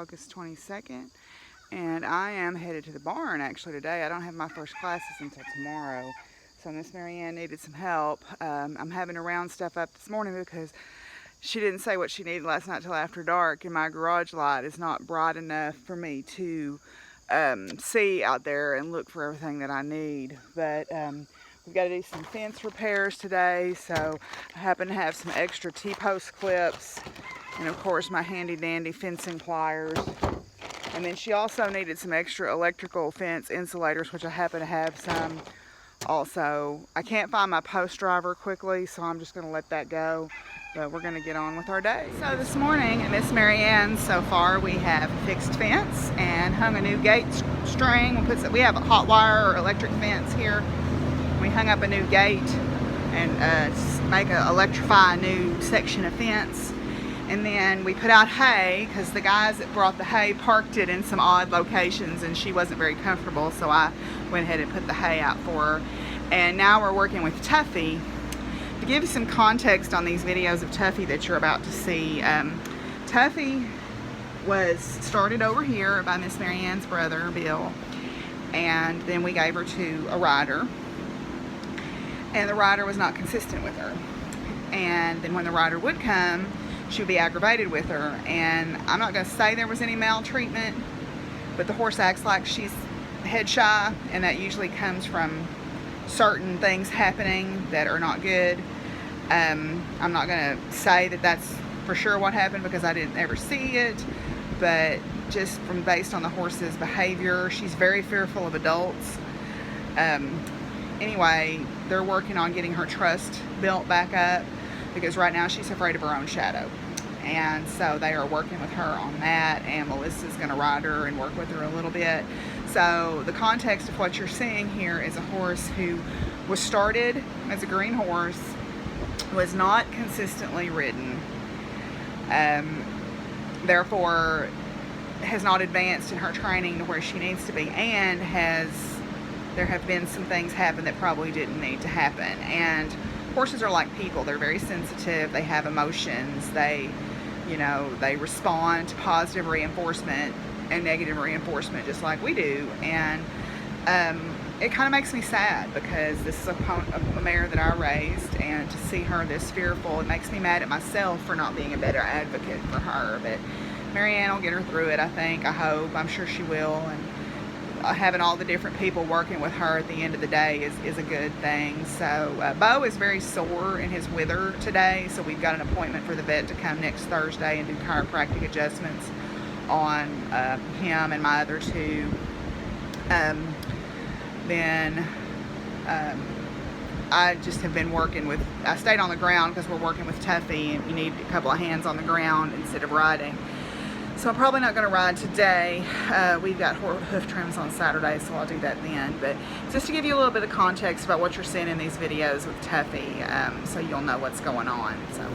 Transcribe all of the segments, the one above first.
August 22nd, and I am headed to the barn actually today. I don't have my first classes until tomorrow, so Miss Marianne needed some help. I'm having to round stuff up this morning because she didn't say what she needed last night till after dark, and my garage light is not bright enough for me to see out there and look for everything that I need. But we've got to do some fence repairs today, so I happen to have some extra T-post clips and of course my handy dandy fencing pliers. And then she also needed some extra electrical fence insulators, which I happen to have some also. I can't find my post driver quickly, so I'm just going to let that go. But we're going to get on with our day. So this morning at Miss Marianne's, so far we have fixed fence and hung a new gate string. We have a hot wire or electric fence here. We hung up a new gate and electrify a new section of fence. And then we put out hay because the guys that brought the hay parked it in some odd locations and she wasn't very comfortable, so I went ahead and put the hay out for her. And now we're working with Tuffy. To give you some context on these videos of Tuffy that you're about to see, Tuffy was started over here by Miss Marianne's brother, Bill, and then we gave her to a rider, and the rider was not consistent with her. And then when the rider would come, she would be aggravated with her, and I'm not going to say there was any maltreatment, but the horse acts like she's head shy, and that usually comes from certain things happening that are not good. I'm not going to say that that's for sure what happened because I didn't ever see it, but just from based on the horse's behavior, she's very fearful of adults. Anyway, they're working on getting her trust built back up because right now she's afraid of her own shadow. And so they are working with her on that, and Melissa's going to ride her and work with her a little bit. So the context of what you're seeing here is a horse who was started as a green horse, was not consistently ridden, therefore has not advanced in her training to where she needs to be, and there have been some things happen that probably didn't need to happen. And horses are like people. They're very sensitive. They have emotions. They respond to positive reinforcement and negative reinforcement just like we do. And it kind of makes me sad because this is a mare that I raised, and to see her this fearful, it makes me mad at myself for not being a better advocate for her. But Marianne will get her through it, I think. I hope. I'm sure she will. And having all the different people working with her at the end of the day is a good thing. So Bo is very sore in his wither today, so we've got an appointment for the vet to come next Thursday and do chiropractic adjustments on him and my other two. I just have been working with, I stayed on the ground because we're working with Tuffy, and you need a couple of hands on the ground instead of riding. So I'm probably not going to ride today. We've got hoof trims on Saturday, so I'll do that then. But just to give you a little bit of context about what you're seeing in these videos with Tuffy, so you'll know what's going on. So.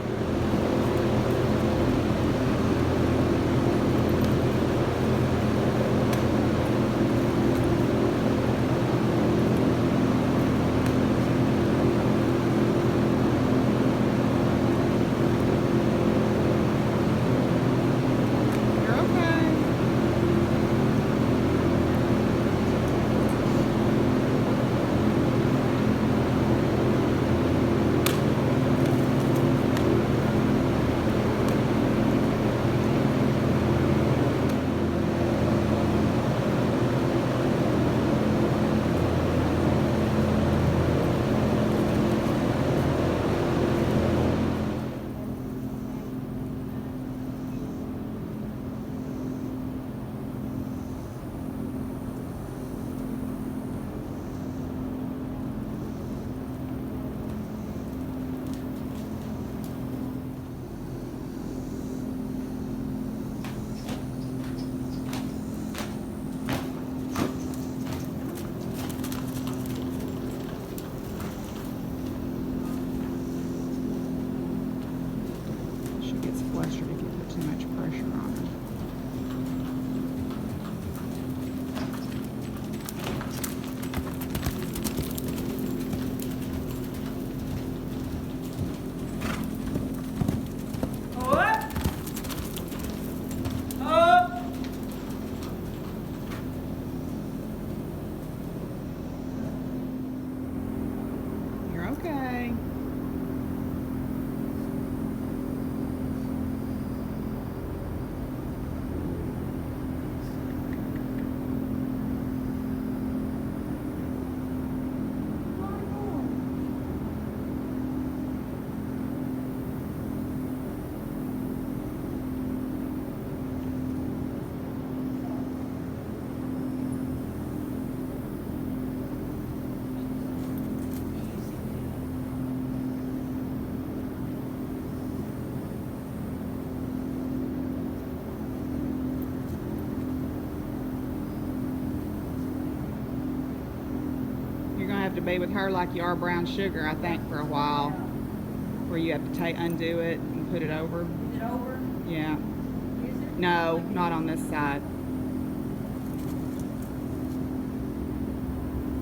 have to be with her like you are brown sugar, I think, for a while. Where you have to undo it and put it over. Is it over? Yeah. Is it? No, not on this side.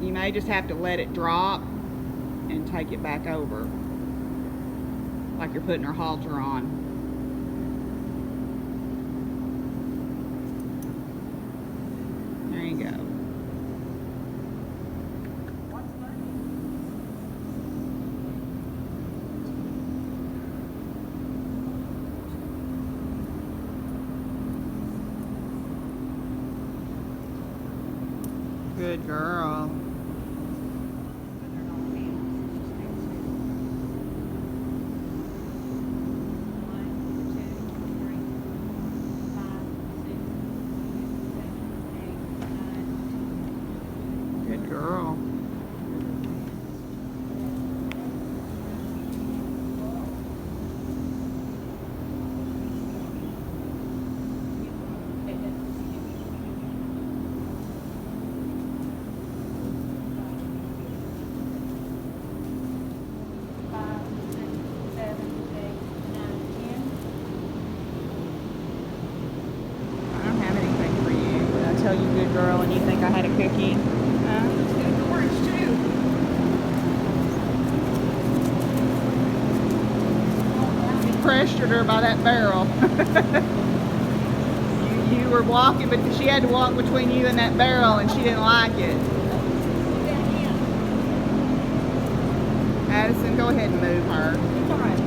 You may just have to let it drop and take it back over. Like you're putting her halter on. There you go. Good girl. Good girl. Tell you good girl and you think I had a cookie. It's good orange too. You pressured her by that barrel. you were walking, but she had to walk between you and that barrel and she didn't like it. Addison, go ahead and move her. It's all right.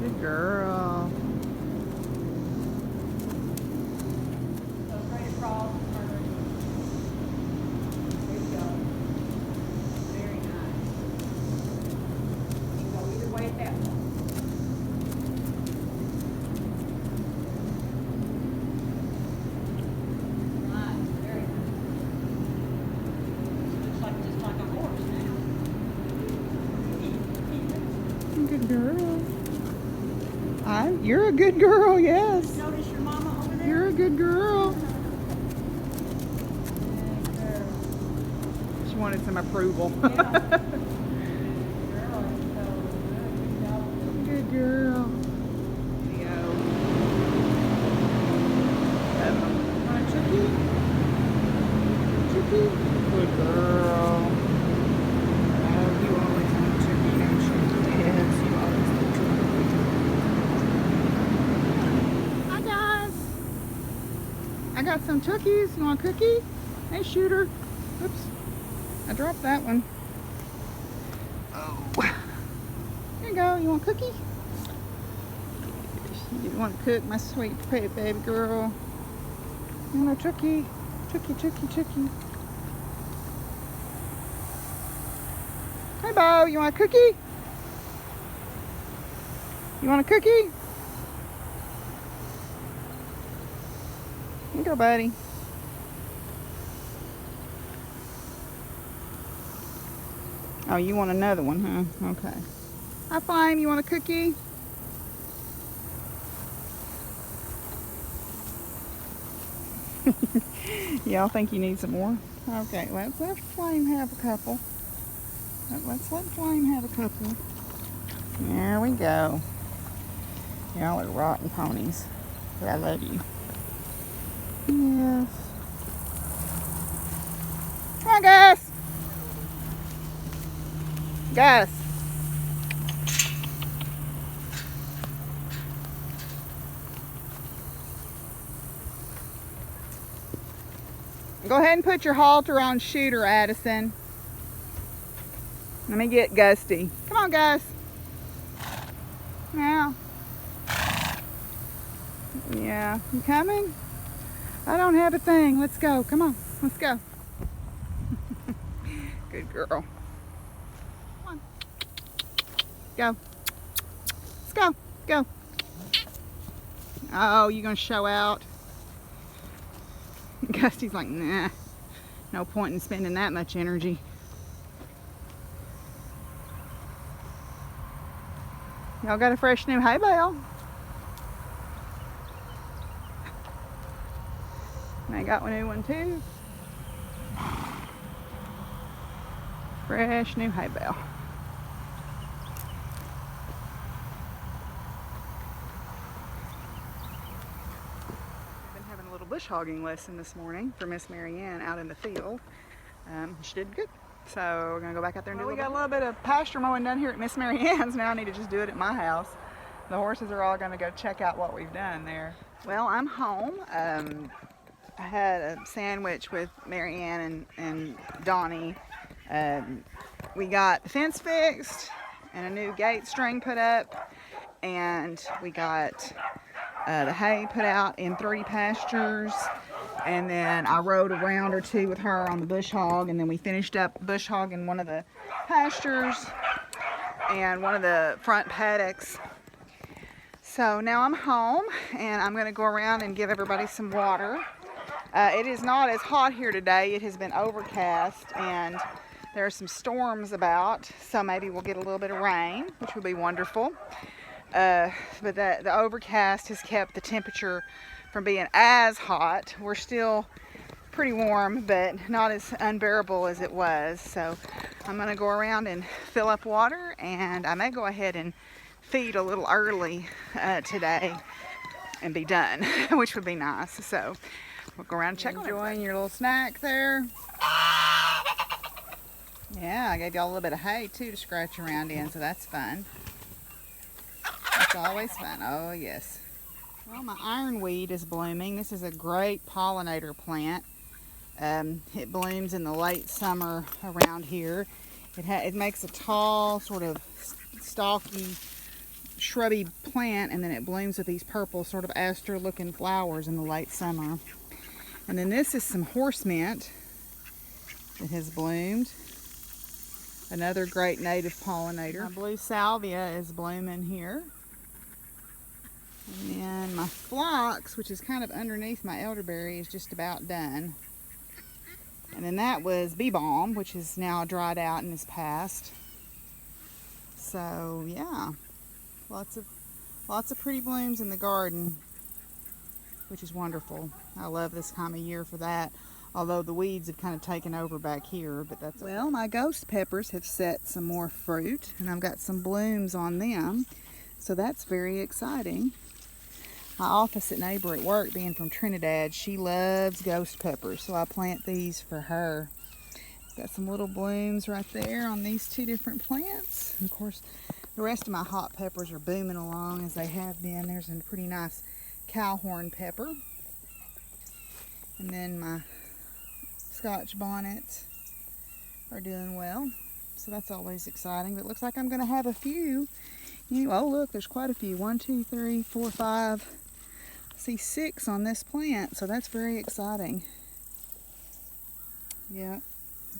Good girl. Go straight across. There you go. Very nice. You can go either way at that point. Nice, very nice. Looks like just like a horse now. Good girl. You're a good girl, yes. Notice your mama over there? You're a good girl. She wanted some approval. Yeah. Good girl. There you go. Want a chookie? Chookie? Good girl. Oh, you always want a chookie, don't you? Yes, you always want a chookie. Hi, guys. I got some cookies. You want a cookie? Hey, shooter. Oops. I dropped that one. Oh. Here you go. You want a cookie? You want to cook, my sweet pet baby girl. You want a cookie? Cookie, cookie, cookie. Hey, Bo. You want a cookie? You want a cookie? Here you go, buddy. Oh, you want another one, huh? Okay. Hi, Flame. You want a cookie? Y'all think you need some more? Okay, let's let Flame have a couple. Let's let Flame have a couple. There we go. Y'all are rotten ponies. But I love you. Yes. Come on, Gus. Gus. Go ahead and put your halter on Shooter, Addison. Let me get Gusty. Come on, Gus. Now. Yeah, you coming? I don't have a thing. Let's go. Come on. Let's go. Good girl. Come on. Go. Let's go. Go. Oh, you gonna show out? Gusty's like, nah. No point in spending that much energy. Y'all got a fresh new hay bale. And I got a new one too. Fresh new hay bale. I've been having a little bush hogging lesson this morning for Miss Marianne out in the field. She did good. So we're gonna go back out there and do. We got a little bit of pasture mowing done here at Miss Marianne's. Now I need to just do it at my house. The horses are all gonna go check out what we've done there. Well, I'm home. I had a sandwich with Marianne and Donnie. We got the fence fixed and a new gate string put up, and we got the hay put out in 3 pastures, and then I rode a round or 2 with her on the bush hog, and then we finished up bush hog in one of the pastures and one of the front paddocks. So now I'm home, and I'm going to go around and give everybody some water. It is not as hot here today. It has been overcast, and there are some storms about, so maybe we'll get a little bit of rain, which would be wonderful. But the overcast has kept the temperature from being as hot. We're still pretty warm, but not as unbearable as it was. So I'm going to go around and fill up water, and I may go ahead and feed a little early today and be done, which would be nice. So we'll go around and check on everybody. Enjoying your little snack there. Yeah, I gave y'all a little bit of hay too to scratch around in, so that's fun. It's always fun. Oh yes. Well, my ironweed is blooming. This is a great pollinator plant. It blooms in the late summer around here. It makes a tall, sort of stalky, shrubby plant, and then it blooms with these purple, sort of aster-looking flowers in the late summer. And then this is some horse mint that has bloomed. Another great native pollinator. My blue salvia is blooming here. And then my phlox, which is kind of underneath my elderberry, is just about done. And then that was bee balm, which is now dried out and is passed. So yeah, lots of pretty blooms in the garden, which is wonderful. I love this time of year for that. Although the weeds have kind of taken over back here, but that's okay. Well, my ghost peppers have set some more fruit, and I've got some blooms on them, so that's very exciting. My opposite neighbor at work, being from Trinidad, she loves ghost peppers, so I plant these for her. Got some little blooms right there on these 2 different plants. And of course, the rest of my hot peppers are booming along as they have been. There's a pretty nice cowhorn pepper. And then my Scotch bonnets are doing well, so that's always exciting. But it looks like I'm going to have a few. Oh look, there's quite a few. 1, 2, 3, 4, 5. I see 6 on this plant, so that's very exciting. Yeah,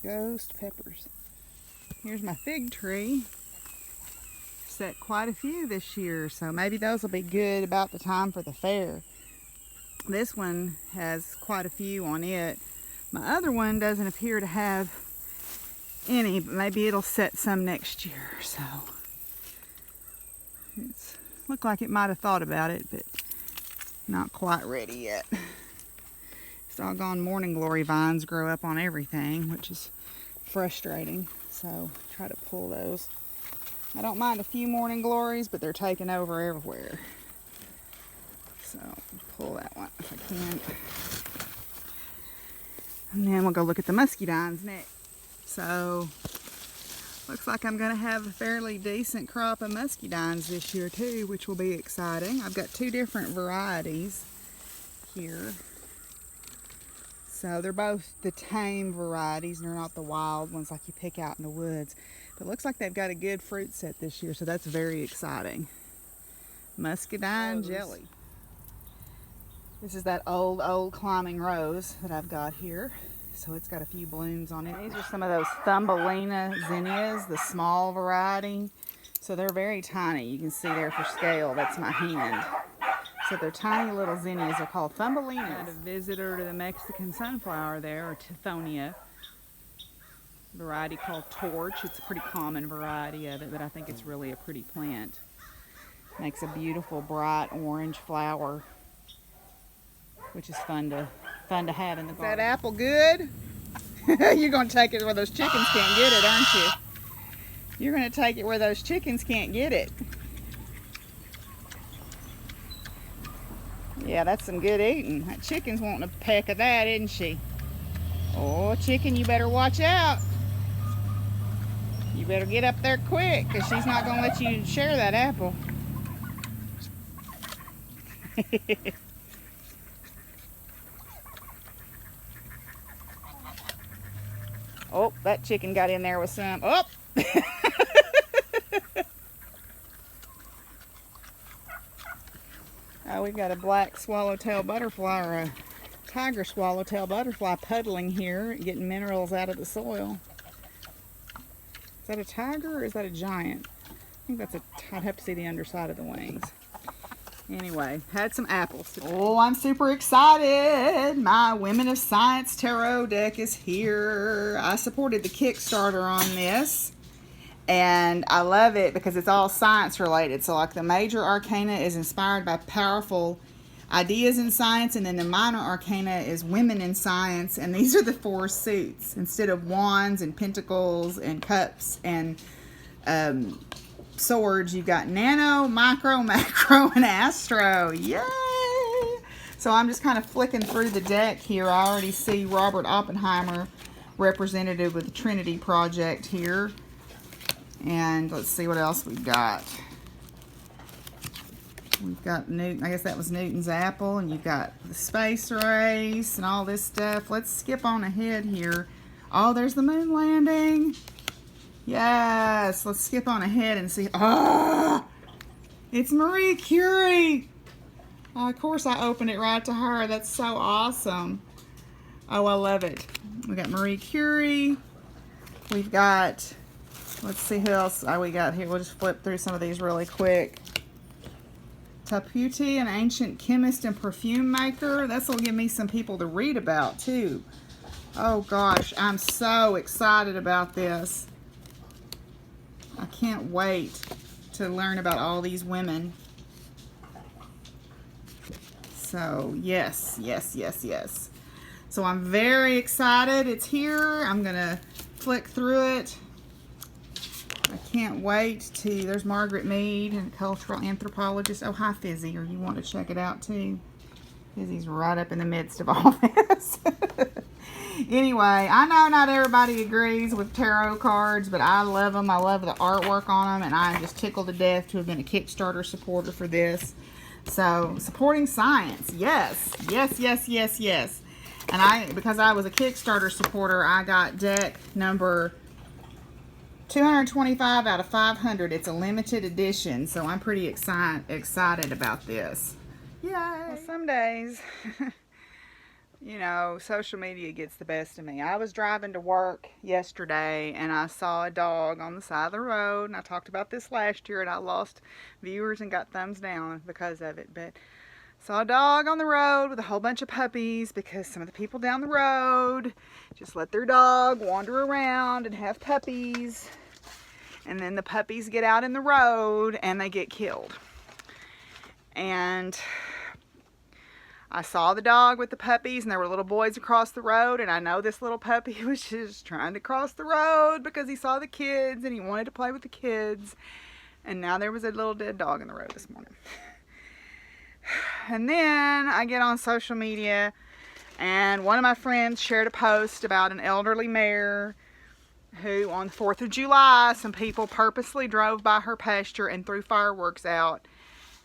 ghost peppers. Here's my fig tree. Set quite a few this year, so maybe those will be good about the time for the fair. This one has quite a few on it. My other one doesn't appear to have any, but maybe it'll set some next year. So it's looked like it might have thought about it, but not quite ready yet. These doggone morning glory vines grow up on everything, which is frustrating. So try to pull those. I don't mind a few morning glories, but they're taking over everywhere. So pull that one if I can. And then we'll go look at the muscadines next. So looks like I'm going to have a fairly decent crop of muscadines this year too, which will be exciting. I've got 2 different varieties here. So they're both the tame varieties, and they're not the wild ones like you pick out in the woods. But it looks like they've got a good fruit set this year, so that's very exciting. Muscadine jelly. This is that old climbing rose that I've got here. So it's got a few blooms on it. These are some of those Thumbelina zinnias, the small variety. So they're very tiny. You can see there for scale, that's my hand. So they're tiny little zinnias. They're called Thumbelina. I had a visitor to the Mexican sunflower there, or Tithonia. Variety called Torch. It's a pretty common variety of it, but I think it's really a pretty plant. Makes a beautiful bright orange flower, which is fun to have in the garden. Is that apple good? You're going to take it where those chickens can't get it, aren't you? You're going to take it where those chickens can't get it. Yeah, that's some good eating. That chicken's wanting a peck of that, isn't she? Oh, chicken, you better watch out. You better get up there quick, because she's not going to let you share that apple. Oh, that chicken got in there with some. Oh! Oh, we've got a black swallowtail butterfly, or a tiger swallowtail butterfly puddling here, getting minerals out of the soil. Is that a tiger or is that a giant? I think that's I'd have to see the underside of the wings. Anyway, had some apples today. Oh, I'm super excited. My Women of Science Tarot deck is here. I supported the Kickstarter on this. And I love it because it's all science related. So like the major arcana is inspired by powerful ideas in science, and then the minor arcana is women in science, and these are the 4 suits instead of wands and pentacles and cups and swords. You've got nano, micro, macro, and astro. Yay! So I'm just kind of flicking through the deck here. I already see Robert Oppenheimer, representative with the Trinity Project here. And let's see what else we've got. We've got Newton, I guess that was Newton's apple, and you've got the space race and all this stuff. Let's skip on ahead here. Oh, there's the moon landing. Yes, let's skip on ahead and see. Ah, it's Marie Curie. Of course I opened it right to her. That's so awesome. Oh, I love it. We got Marie Curie. We've got, let's see who else we got here. We'll just flip through some of these really quick. Taputi, an ancient chemist and perfume maker. This will give me some people to read about too. Oh gosh, I'm so excited about this. I can't wait to learn about all these women. So yes, yes, yes, yes. So I'm very excited. It's here. I'm gonna flick through it. I can't wait to, there's Margaret Mead, a cultural anthropologist. Oh, hi Fizzy, or you want to check it out too? Fizzy's right up in the midst of all this. Anyway, I know not everybody agrees with tarot cards, but I love them. I love the artwork on them, and I'm just tickled to death to have been a Kickstarter supporter for this. So, supporting science, yes, yes, yes, yes, yes. And because I was a Kickstarter supporter, I got deck number 225 out of 500. It's a limited edition, so I'm pretty excited about this. Yay! Well, some days, you know, social media gets the best of me. I was driving to work yesterday, and I saw a dog on the side of the road, and I talked about this last year, and I lost viewers and got thumbs down because of it, but saw a dog on the road with a whole bunch of puppies, because some of the people down the road just let their dog wander around and have puppies, and then the puppies get out in the road and they get killed. And I saw the dog with the puppies, and there were little boys across the road, and I know this little puppy was just trying to cross the road because he saw the kids and he wanted to play with the kids, and now there was a little dead dog in the road this morning. And then I get on social media, and one of my friends shared a post about an elderly mare who on the 4th of July, some people purposely drove by her pasture and threw fireworks out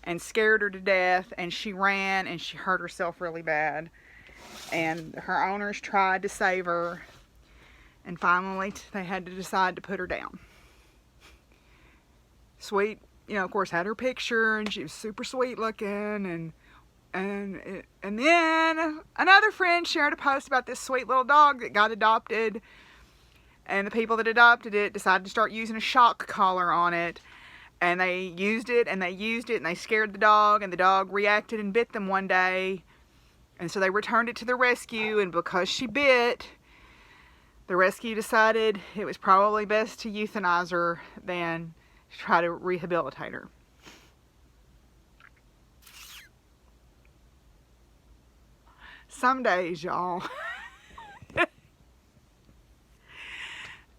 and scared her to death, and she ran and she hurt herself really bad. and her owners tried to save her, and finally they had to decide to put her down. Sweet, you know, of course, had her picture, and she was super sweet looking, and then another friend shared a post about this sweet little dog that got adopted, and the people that adopted it decided to start using a shock collar on it, and they used it and they used it and they scared the dog, and the dog reacted and bit them one day, and so they returned it to the rescue, and because she bit, the rescue decided it was probably best to euthanize her than to try to rehabilitate her. Some days, y'all,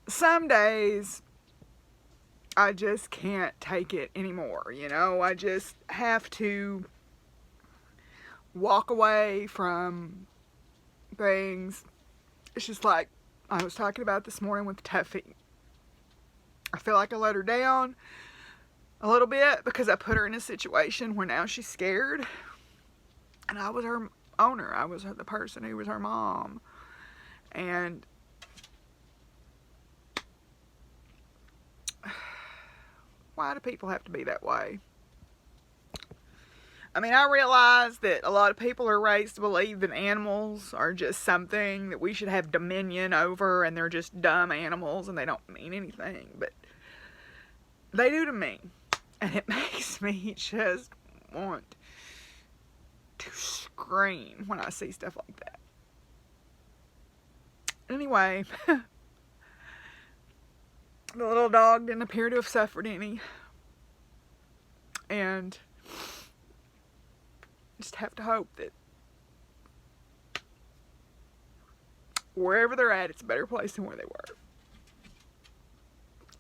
some days I just can't take it anymore, you know. I just have to walk away from things. It's just like I was talking about this morning with Tuffy. I feel like I let her down a little bit because I put her in a situation where now she's scared, and I was her owner. I was the person who was her mom, and why do people have to be that way? I mean, I realize that a lot of people are raised to believe that animals are just something that we should have dominion over, and they're just dumb animals and they don't mean anything, but they do to me, and it makes me just want to scream when I see stuff like that. Anyway, the little dog didn't appear to have suffered any, and just have to hope that wherever they're at, it's a better place than where they were.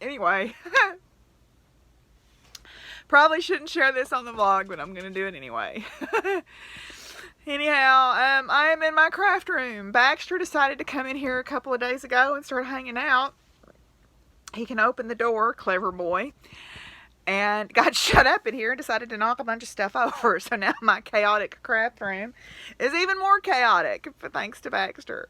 Anyway, probably shouldn't share this on the vlog, but I'm gonna do it anyway. Anyhow, I am in my craft room. Baxter decided to come in here a couple of days ago and start hanging out. He can open the door, clever boy, and got shut up in here and decided to knock a bunch of stuff over. So now my chaotic craft room is even more chaotic, thanks to Baxter.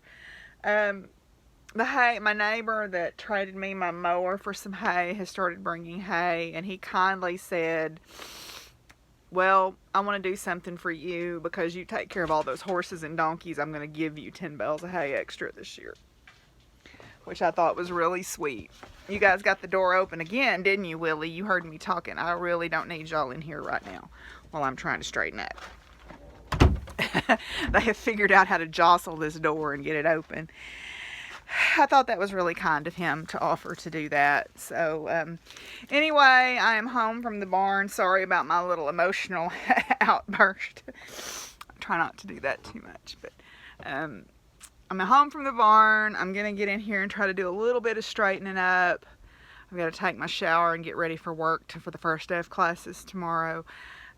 The hay, my neighbor that traded me my mower for some hay has started bringing hay, and he kindly said, well, I want to do something for you because you take care of all those horses and donkeys. I'm going to give you 10 bales of hay extra this year, which I thought was really sweet. You guys got the door open again, didn't you, Willie? You heard me talking. I really don't need y'all in here right now while I'm trying to straighten up. They have figured out how to jostle this door and get it open. I thought that was really kind of him to offer to do that. So, anyway, I am home from the barn. Sorry about my little emotional outburst. I try not to do that too much, but I'm home from the barn. I'm going to get in here and try to do a little bit of straightening up. I've got to take my shower and get ready for work for the first day of classes tomorrow.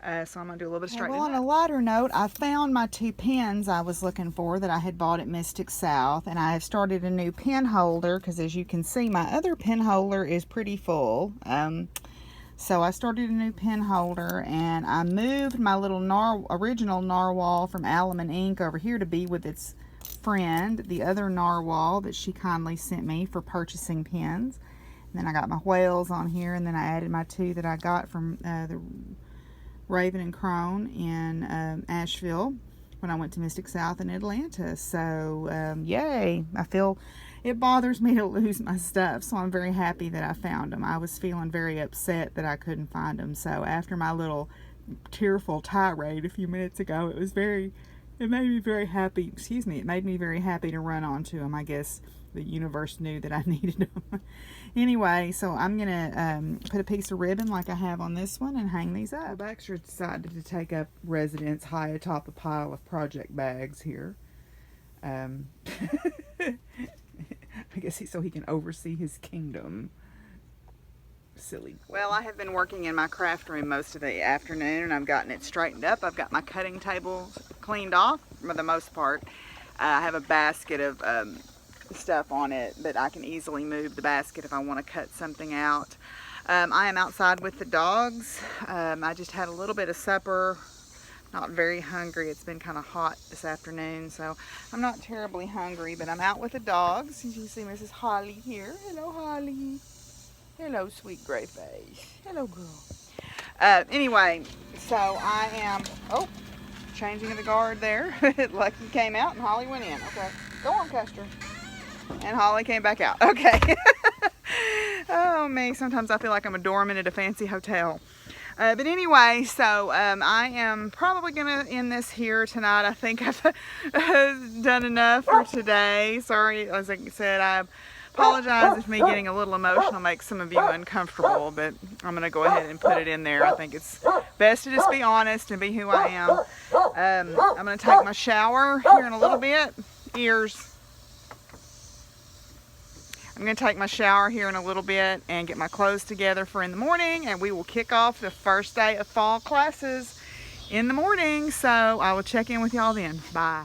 So I'm going to do a little bit of straightening. Well, on a lighter note, I found my 2 pens I was looking for that I had bought at Mystic South, and I have started a new pen holder because, as you can see, my other pen holder is pretty full. So I started a new pen holder, and I moved my little original narwhal from Alum and Ink over here to be with its friend, the other narwhal that she kindly sent me for purchasing pens. And then I got my whales on here, and then I added my 2 that I got from the Raven and Crone in Asheville when I went to Mystic South in Atlanta. So, yay. I feel it bothers me to lose my stuff, so I'm very happy that I found them. I was feeling very upset that I couldn't find them. So after my little tearful tirade a few minutes ago, it made me very happy. Excuse me. It made me very happy to run onto them. I guess the universe knew that I needed them. Anyway, so I'm going to put a piece of ribbon like I have on this one and hang these up. Well, Baxter decided to take up residence high atop a pile of project bags here. I guess so he can oversee his kingdom. Silly. Well, I have been working in my craft room most of the afternoon, and I've gotten it straightened up. I've got my cutting table cleaned off for the most part. I have a basket of stuff on it, but I can easily move the basket if I want to cut something out. I am outside with the dogs. I just had a little bit of supper, not very hungry. It's been kind of hot this afternoon, so I'm not terribly hungry, but I'm out with the dogs. As you can see Mrs. Holly here. Hello, Holly. Hello, sweet gray face. Hello, girl. Anyway, so I am, oh, changing the guard there. Lucky came out and Holly went in. Okay, go on, Custer. And Holly came back out. Okay. Oh, me. Sometimes I feel like I'm a doorman at a fancy hotel. But anyway, so I am probably going to end this here tonight. I think I've done enough for today. Sorry, as I said, I apologize if me getting a little emotional makes some of you uncomfortable, but I'm going to go ahead and put it in there. I think it's best to just be honest and be who I am. I'm going to take my shower here in a little bit. Ears. I'm going to take my shower here in a little bit and get my clothes together for in the morning, and we will kick off the first day of fall classes in the morning. So I will check in with y'all then. Bye.